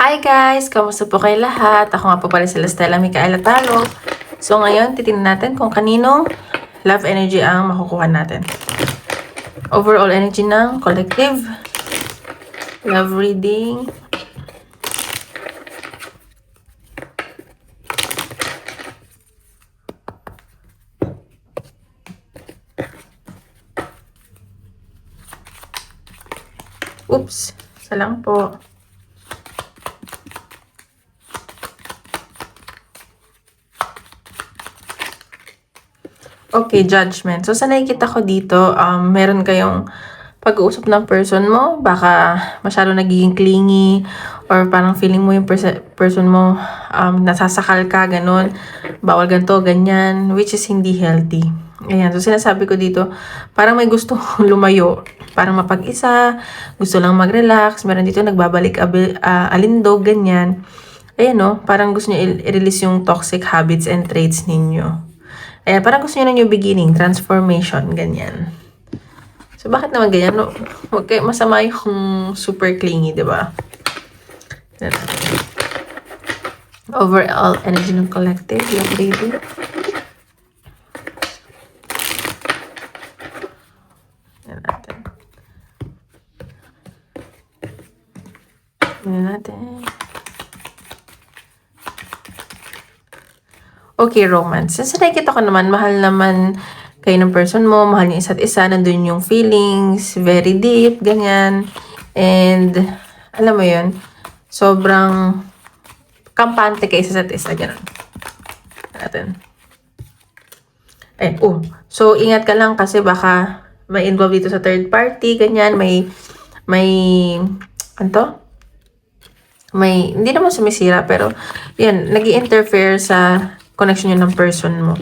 Hi guys! Kamusta po kayo lahat? Ako nga po pala si Stella Micaela Talo. So ngayon, titingnan natin kung kaninong love energy ang makukuha natin. Overall energy ng collective love reading. Oops! Isa lang po. Okay, judgment. So, sa nakikita ko dito, meron kayong pag-uusap ng person mo. Baka masyado nagiging clingy or parang feeling mo yung person mo nasasakal ka, ganun. Bawal ganito, ganyan, which is hindi healthy. Ayan, so sinasabi ko dito, parang may gusto lumayo, parang mapag-isa, gusto lang mag-relax. Meron dito nagbabalik alindog, ganyan. Ayan no, parang gusto niya i-release yung toxic habits and traits ninyo. Ayan, parang gusto niya ng new beginning, transformation, ganyan. So, bakit naman ganyan? No, okay, masama yung super clingy, di ba? Overall energy ng collective, yung baby. Yan natin. Yan natin. Okay, romance. Since nakikita ko naman, mahal naman kayo ng person mo, mahal niyo isa't isa, nandun yung feelings, very deep, ganyan. And, alam mo yun, sobrang kampante kayo sa isa't isa, ganun. Natin. So, ingat ka lang kasi baka may involved dito sa third party, ganyan, hindi naman sumisira, pero, yan, nag-i-interfere sa connection nyo ng person mo.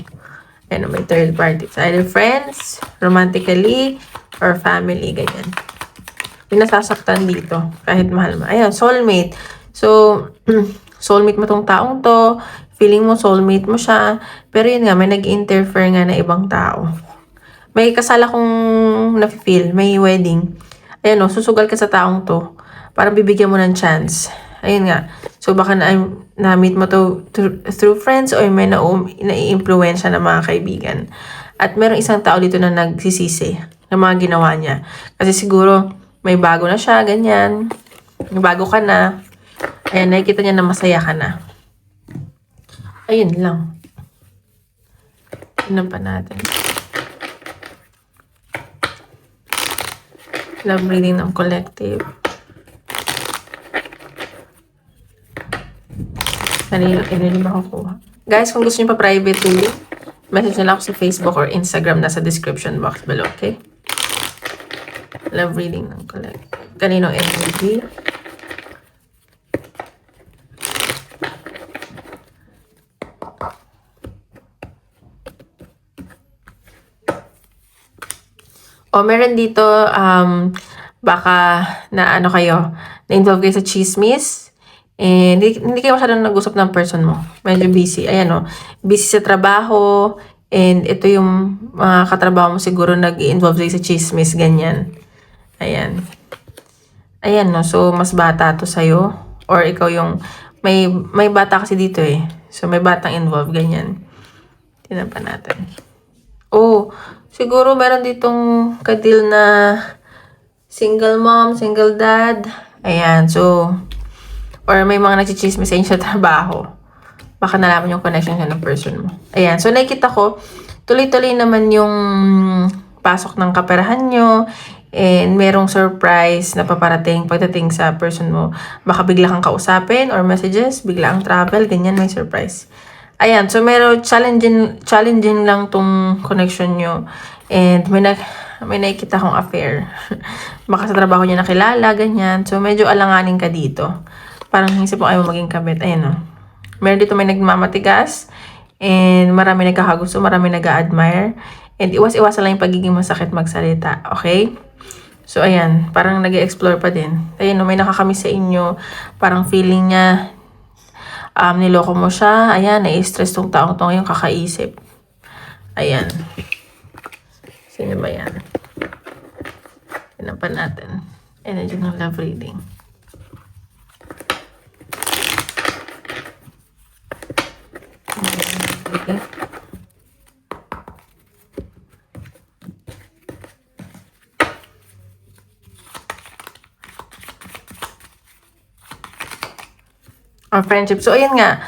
Ayan, may third party. It's either friends, romantically, or family, ganyan. Yung nasasaktan dito, kahit mahal mo. Ayan, soulmate. So, soulmate mo tong taong to, feeling mo soulmate mo siya, pero yun nga, may nag-interfere nga na ibang tao. May kasala kong na-feel, may wedding. Ayan o, susugal ka sa taong to. Parang bibigyan mo ng chance. Ayun nga. So, baka na-meet mo to through friends or may na-i-influensya ng mga kaibigan. At merong isang tao dito na nagsisisi ng mga ginawa niya. Kasi siguro, may bago na siya, ganyan. May bago ka na. Ayan, nakikita niya na masaya ka na. Ayun lang. Tignan pa natin. Love reading ng collective. Kanina energy makukuha. Guys, kung gusto niyo pa private reading, message nyo lang ako sa Facebook or Instagram, nasa description box below, okay? Love reading ng collective. Kanino energy. Meron dito, baka na ano kayo, na-involve kayo sa chismis. And hindi kayo masyadong nag-usap ng person mo. Medyo busy. Ayan o. Busy sa trabaho. And ito yung mga katrabaho mo siguro nag-involve sa chismis. Ganyan. Ayan. Ayan no. So, mas bata to sa'yo. Or ikaw yung... May bata kasi dito eh. So, may batang involved. Ganyan. Tingnan pa natin. Siguro meron ditong kadil na single mom, single dad. Ayan. So... or may mga nagchichismis sa inyo sa trabaho. Baka nalaman yung connection siya ng person mo. Ayan. So, nakikita ko, tuloy-tuloy naman yung pasok ng kaperahan nyo. And merong surprise na paparating pagdating sa person mo. Baka bigla kang kausapin or messages, bigla ang travel, ganyan, may surprise. Ayan. So, meron challenging lang tong connection nyo. And may nakikita kong affair. Baka sa trabaho niya nakilala, ganyan. So, medyo alanganin ka dito. Parang hinisip mo ayaw maging kabit. Ayan o. Meron dito may nagmamatigas. And marami nagkakagusto. Marami nag-a-admire. And iwas-iwasan lang yung pagiging masakit magsalita. Okay? So, ayan. Parang nag-i-explore pa din. Ayan o. May nakakamiss sa inyo. Parang feeling niya niloko mo siya. Ayan. Na-stress tong taong to ngayon kakaisip. Ayan. Sino ba yan? Tignan pa natin. Energy ng love reading. Okay. Friendship. So, ayan nga,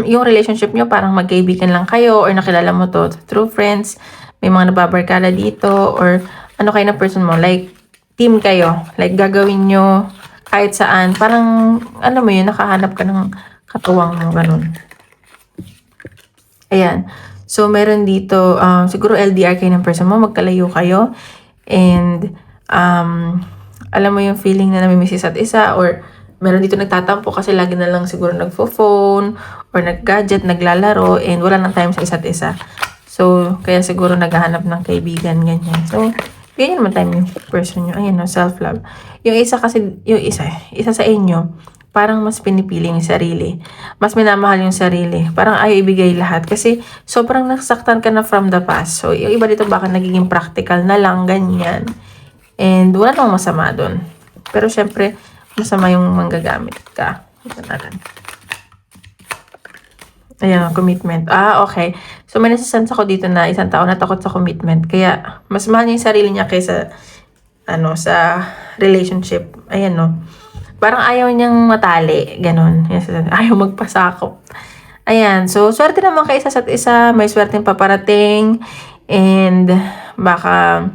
yung relationship nyo, parang magkaibigan lang kayo or nakilala mo to through friends, may mga nababarkada dito or ano kayo na person mo, like, team kayo, like, gagawin nyo kahit saan, parang, ano mo yun, nakahanap ka ng katuwang mo, ganun. Ayan. So, meron dito, siguro LDR kayo ng person mo, magkalayo kayo, and, alam mo yung feeling na namimiss isa't isa, or meron dito nagtatampo kasi lagi na lang siguro nagfo-phone or nag-gadget, naglalaro, and wala nang time sa isa't isa. So, kaya siguro naghahanap ng kaibigan, ganyan. So, ganyan naman time yung person nyo. Ayan, no, self-love. Yung isa kasi, yung isa sa inyo, parang mas pinipili yung sarili. Mas minamahal yung sarili. Parang ayaw ibigay lahat. Kasi sobrang nasaktan ka na from the past. So, yung iba dito baka nagiging practical na lang, ganyan. And wala namang masama doon. Pero syempre, masama yung manggagamit ka. Ito natin. Ayan, commitment. Okay. So, may nasisense ako dito na isang tao na takot sa commitment. Kaya, mas mahal niya yung sarili niya kaysa, sa relationship. Ayan, no. Parang ayaw niyang matali. Ganon. Ayaw magpasakop. Ayan. So, swerte naman kayo sa isa. May swerte paparating. And, baka,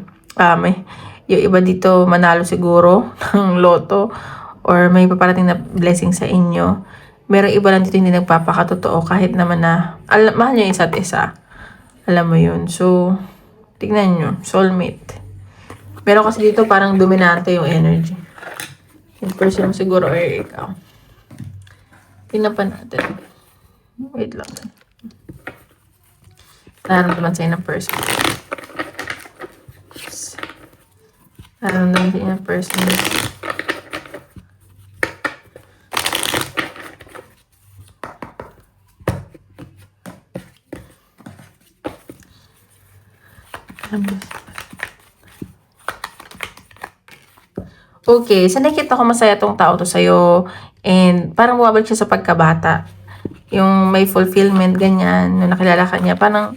yung iba dito manalo siguro ng loto. Or may paparating na blessing sa inyo. Merong iba lang dito hindi nagpapakatotoo kahit naman na mahal nyo isa't isa. Alam mo yun. So, tignan nyo. Soulmate. Meron kasi dito parang dominante yung energy. Yung person siguro or ikaw. Tingnan pa natin. Wait lang. Nararamdaman sa'yo ng person. Nararamdaman sa'yo ng person. Okay, so nakita ko masaya tong tao to sa'yo and parang bumabalik siya sa pagkabata. Yung may fulfillment, ganyan. Nung nakilala ka niya, parang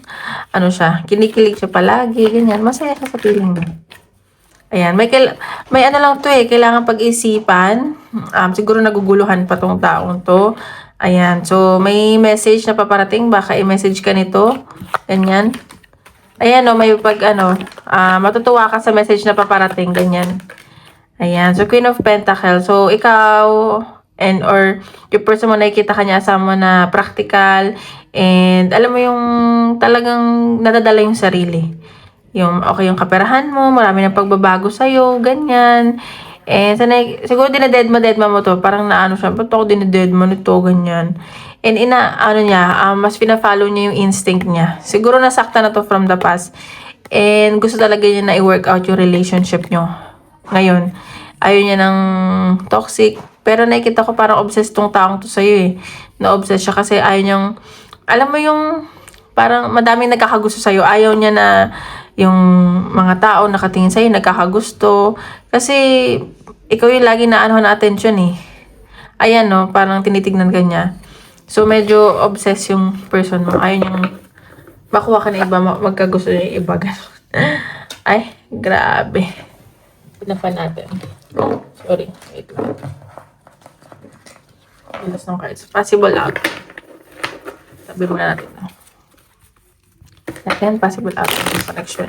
siya, kinikilig siya palagi, ganyan. Masaya siya sa feeling niya. Ayan, may ano lang to kailangan pag-isipan. Siguro naguguluhan pa tong taong to. Ayan, so may message na paparating, baka i-message ka nito. Ganyan. Ayan, may matutuwa ka sa message na paparating, ganyan. Ayan, so Queen of Pentacles. So, ikaw, or yung person mo nakikita kanya asama na practical, and alam mo yung talagang nadadala yung sarili. Yung okay yung kaperahan mo, marami ng pagbabago sa'yo, ganyan. And siguro dinededma mo to, parang siya, ba't ako dinededma nito, ganyan. And mas pina-follow niya yung instinct niya. Siguro nasakta na to from the past. And gusto talaga niya na i-work out yung relationship nyo. Ngayon, ayaw niya ng toxic. Pero nakikita ko parang obsessed tong taong to sa'yo Na-obsessed siya kasi ayaw niyang, alam mo yung, parang madaming nagkakagusto sa'yo. Ayaw niya na yung mga tao nakatingin sa'yo, nagkakagusto. Kasi, ikaw yung lagi na na attention Ayan parang tinitignan ka niya. So, medyo obsessed yung person mo. Ayaw niyang makuha ka na iba, magkagusto niya yung iba. Ay, grabe. Pinapan natin. Oh, sorry. Wait lang. Pilas ng cards. Possible out. Sabi muna natin. Second, possible out ng connection.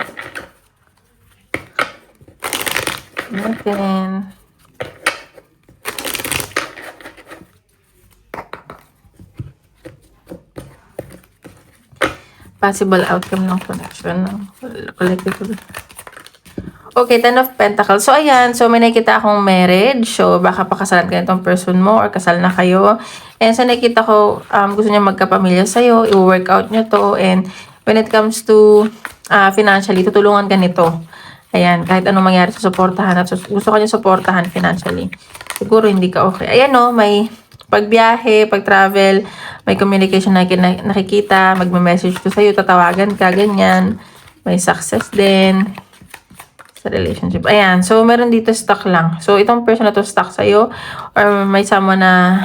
Natin. Possible outcome ng connection ng collective. Okay, Ten of Pentacles. So, ayan. So, may nakikita akong marriage. So, baka pakasalan ka nitong person mo or kasal na kayo. And so, nakikita ko, gusto niya magkapamilya sa'yo. I-work out niyo to. And when it comes to financially, tutulungan ka nito. Ayan, kahit anong mangyari, susuportahan at gusto ka niya suportahan financially. Siguro hindi ka okay. Ayan may pagbiyahe, pag-travel, may communication na nakikita, magme-message to sa'yo, tatawagan ka, ganyan. May success din sa relationship. Ayan, so meron dito stuck lang. So itong person na to stuck sa'yo or may someone na,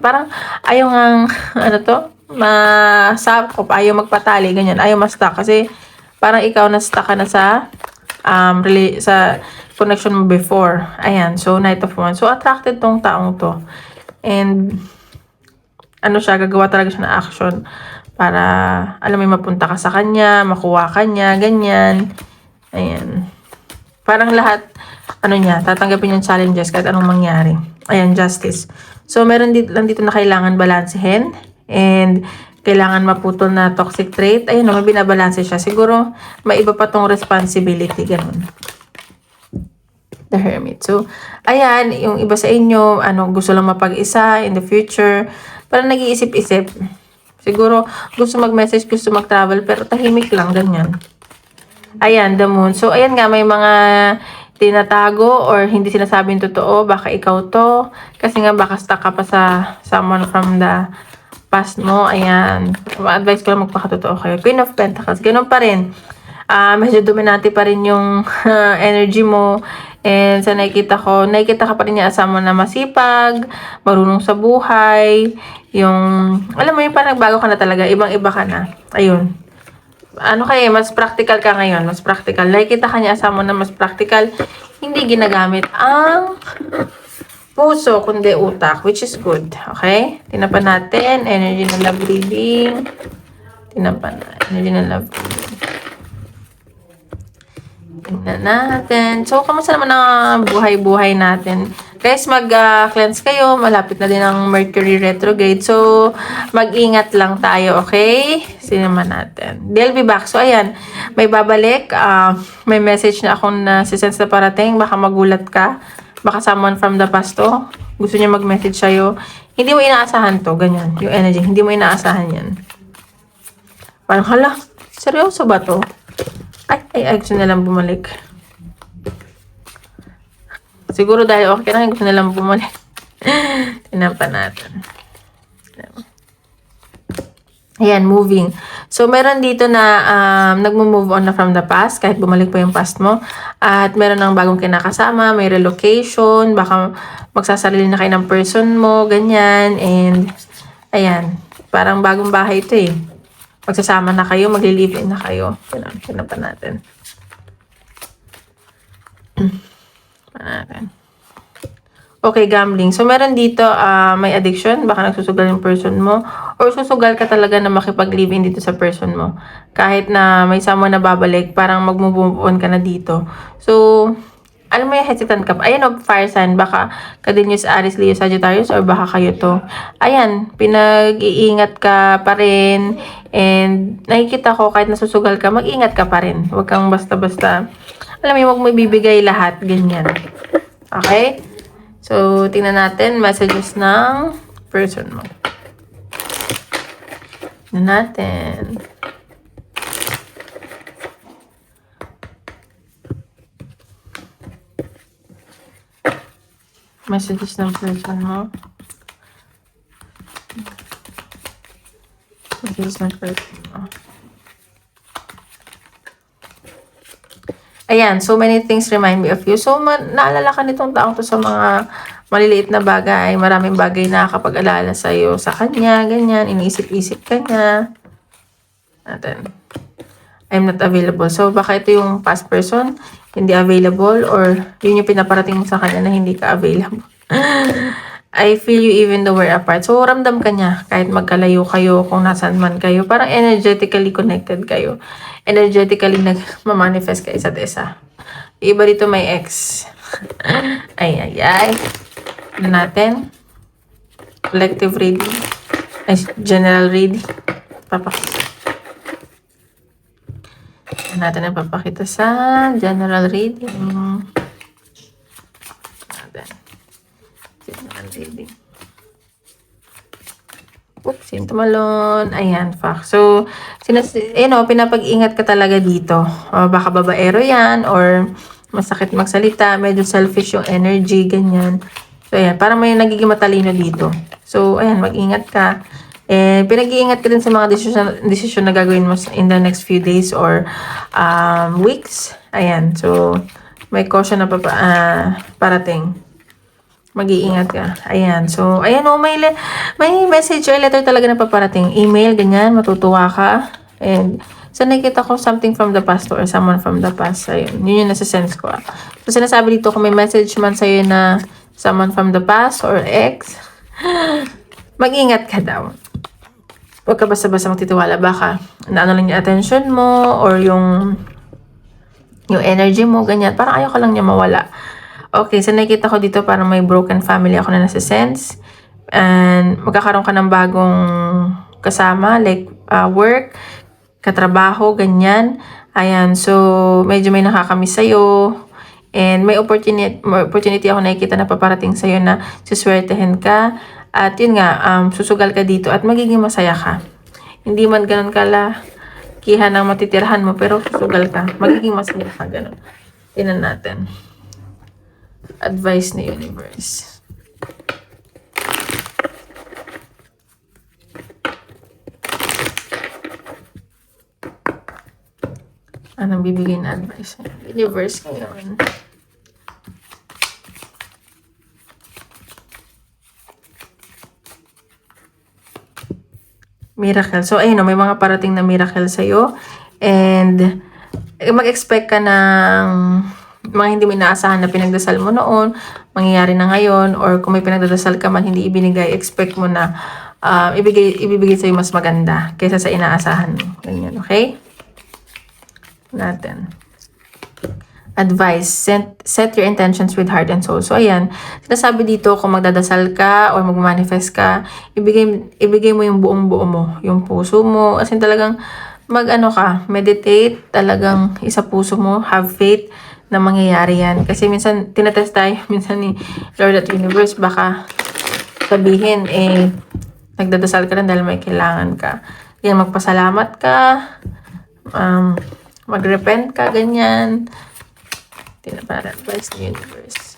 parang ayaw ngang, masakop, ayaw magpatali, ganyan, ayaw ma-stuck. Kasi, parang ikaw na-stuck ka na sa, sa connection mo before. Ayan, so, Knight of Wands. So, attracted tong taong to. And, ano siya, gagawa talaga siya ng action para, alam mo, mapunta ka sa kanya, makuha ka niya, ganyan. Ayan. Parang lahat, ano niya, tatanggapin yung challenges kahit anong mangyari. Ayan, justice. So, meron lang dito na kailangan balansehin. And, kailangan maputol na toxic trait. Ayun, may binabalanse siya. Siguro, may iba pa tong responsibility. Ganun. The Hermit. So, ayan, yung iba sa inyo, gusto lang mapag-isa in the future. Parang nag-iisip-isip. Siguro, gusto mag-message, gusto mag-travel, pero tahimik lang, ganyan. Ayan, the Moon. So, ayan nga, may mga tinatago or hindi sinasabing totoo. Baka ikaw to. Kasi nga, baka stuck ka pa sa someone from the past mo. Ayan. Ma-advise ko lang magpakatotoo kayo. Queen of Pentacles. Ganun pa rin. Medyo dominante pa rin yung energy mo. And sa nakikita ka pa rin niya asama na masipag, marunong sa buhay. Yung, alam mo yung parang nagbago ka na talaga. Ibang-iba ka na. Ayun. Mas practical ka ngayon. Mas practical. Nakikita ka niya asama na mas practical. Hindi ginagamit ang puso, kundi utak. Which is good. Okay? Tinapan natin. Energy ng love reading. Tinapan na. Energy ng love reading. Tingnan natin. So, kamusta naman ang buhay-buhay natin? Guys, mag-cleanse kayo. Malapit na din ang Mercury retrograde. So, mag-ingat lang tayo, okay? Sinaman natin. They'll be back. So, ayan. May babalik. May message na akong nasisense na parating. Baka magulat ka. Baka someone from the past to. Gusto niya mag-message sa'yo. Hindi mo inaasahan to. Ganyan. Yung energy. Hindi mo inaasahan yan. Parang, hala, seryoso ba to? Ay, gusto nilang bumalik. Siguro dahil okay lang, gusto nilang bumalik. Tinampan natin. Ayan, moving. So, meron dito na nagmo-move on na from the past, kahit bumalik pa yung past mo. At meron ng bagong kinakasama, may relocation, baka magsasarili na kayo ng person mo, ganyan. And, ayan, parang bagong bahay ito eh. Magsasama na kayo, magli-live-in na kayo. Yan pa natin. Okay, gambling. So, meron dito, may addiction. Baka nagsusugal yung person mo. Or susugal ka talaga na makipag-live-in dito sa person mo. Kahit na may someone na babalik, parang mag-move on ka na dito. So, alam mo yung hesitant ka pa. Ayan o, fire sign. Baka Cadencius, Aries, Leo, Sagittarius, or baka kayo to. Ayan, pinag-iingat ka pa rin. And nakikita ko, kahit nasusugal ka, mag-ingat ka pa rin. Huwag kang basta-basta. Alam mo, huwag mo ibibigay lahat. Ganyan. Okay? So, tingnan natin messages ng person mo. Tingnan natin. Messages ng person mo. Messages ng person mo. Ayan, so many things remind me of you. So, naalala ka nitong taong to sa mga maliliit na bagay. Maraming bagay na kapag-alala sa'yo sa kanya, ganyan. Iniisip-isip ka niya. Natin. I'm not available. So, baka ito yung past person, hindi available, or yun yung pinaparating mo sa kanya na hindi ka available. I feel you even though we're apart. So, ramdam ka niya kahit magkalayo kayo, kung nasaan man kayo. Parang energetically connected kayo. Energetically nag-manifest ka isa't isa. Iba dito may ex. Ay. Ano natin? Collective reading. Ay, general reading. Papakita. Natin ang papakita sa general reading. General reading. Oops, yung tumalon. Ayan, fuck. So, pinapag-ingat ka talaga dito. Baka babaero yan, or masakit magsalita, medyo selfish yung energy, ganyan. So, ayan, parang may nagiging matalino dito. So, ayan, mag-ingat ka. And pinag-iingat ka din sa mga decision na gagawin mo in the next few days or weeks. Ayan, so may caution na parating. Mag-iingat ka. Ayan. So, ayan o, may message or letter talaga na paparating. Email, ganyan, matutuwa ka. And, so nakita ko something from the past or someone from the past. Ayun, yun yung nasa-sense ko. So, sinasabi dito kung may message man sa'yo na someone from the past or ex, mag-ingat ka daw. Huwag ka basta-basta magtitiwala. Baka, naano lang yung attention mo or yung energy mo, ganyan. Parang ayaw ka lang niya mawala. Okay, so nakikita ko dito parang may broken family ako na nasa-sense. And magkakaroon ka ng bagong kasama, like work, katrabaho, ganyan. Ayan, so medyo may nakakamiss sa'yo. And may opportunity ako nakikita na paparating sa'yo na suswertehin ka. At yun nga, susugal ka dito at magiging masaya ka. Hindi man ganun kala kihan ang matitirahan mo, pero susugal ka. Magiging masaya ka, ganun. Tingnan natin. Advice ni universe. Anong bibigay na advice ni universe ngayon? Miracle. So, ayun, may mga parating na miracle sa'yo. And, mag-expect ka ng mga hindi mo inaasahan na pinagdasal mo noon, mangyayari na ngayon, or kung may pinagdasal ka man, hindi ibinigay, expect mo na ibibigay sa'yo mas maganda kaysa sa inaasahan mo. Ganyan, okay? Natin. Advice, set your intentions with heart and soul. So, ayan, sinasabi dito, kung magdadasal ka or magmanifest ka, ibigay mo yung buong buo mo, yung puso mo, as in talagang meditate, talagang isa puso mo, have faith na mangyayari yan. Kasi minsan, tinatest tayo, minsan ni Lord at Universe, baka sabihin, nagdadasal ka rin dahil may kailangan ka. Yan, magpasalamat ka, mag-repent ka, ganyan. Para advice ni universe.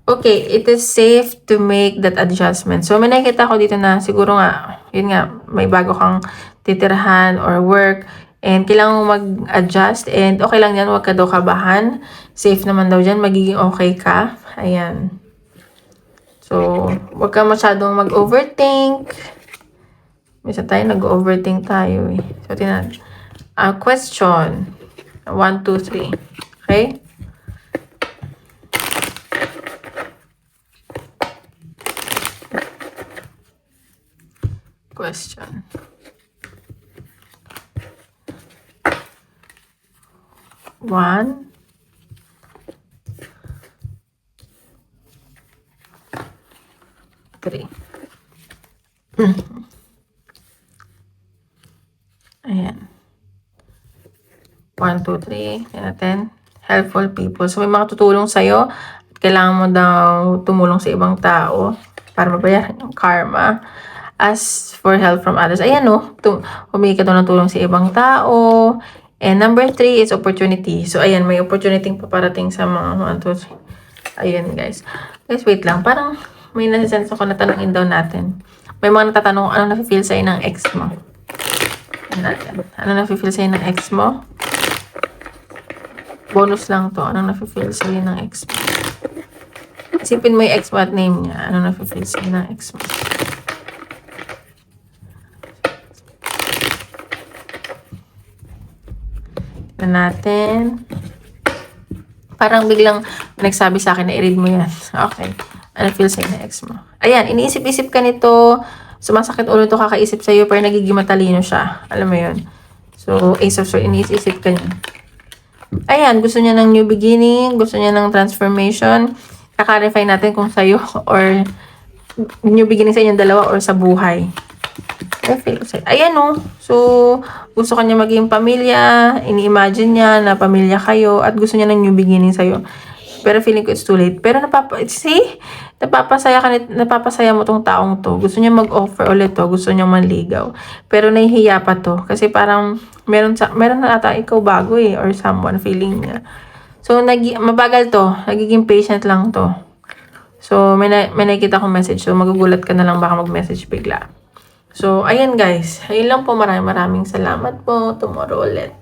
Okay, it is safe to make that adjustment. So, may nakikita ko dito na siguro nga, yun nga, may bago kang titirahan or work and kailangan mo mag-adjust and okay lang yan, huwag ka daw kabahan. Safe naman daw dyan, magiging okay ka. Ayan. So, huwag ka masyadong mag-overthink. Minsan tayo, nag-overthink tayo eh. So, tinan. Question. 1, 2, 3. Okay? Question. 1. 3. Ayan. 1, 2, 3. Natin. Helpful people. So, may mga tutulong sa'yo. Kailangan mo daw tumulong sa ibang tao para mabayaran yung karma. As for help from others. Ayan o. Humingi ka daw ng tulong sa ibang tao. And number 3 is opportunity. So, ayan. May opportunity paparating sa mga 1, 2, 3. Ayan, guys. Guys, wait lang. Parang may nasisense ako na tanongin daw natin. May mga natatanong ano na-feel sa'yo ng ex mo. Natin. Ano na-feel sa'yo ng ex mo? Bonus lang to. Anong nafe-feel sa'yo ng ex mo? Isipin mo yung ex mo at name niya. Anong nafe-feel sa'yo ng ex mo? Tignan natin. Parang biglang nagsabi sa akin na i-read mo yan. Okay. Ano feel sa'yo ng ex mo? Ayan, iniisip-isip ka nito. Sumasakit ulo ito kakaisip sa'yo pero nagiging matalino siya. Alam mo yun. So, Ace of Swords, iniisip ka niya. Ayan, gusto niya ng new beginning, gusto niya ng transformation. Kakarify natin kung sa'yo or new beginning sa inyong dalawa or sa buhay. Ayan o. So, gusto kanya maging pamilya, ini-imagine niya na pamilya kayo at gusto niya ng new beginning sa'yo. Pero feeling ko it's too late. Pero napapasaya mo tong taong to. Gusto niya mag-offer ulit to. Gusto niya manligaw. Pero nahihiya pa to. Kasi parang meron na ata ikaw bago eh. Or someone feeling niya. So, mabagal to. Nagiging patient lang to. So, may nakikita akong message. So, magugulat ka na lang baka mag-message bigla. So, ayan guys. Ayun lang po. Maraming salamat po. Tomorrow ulit.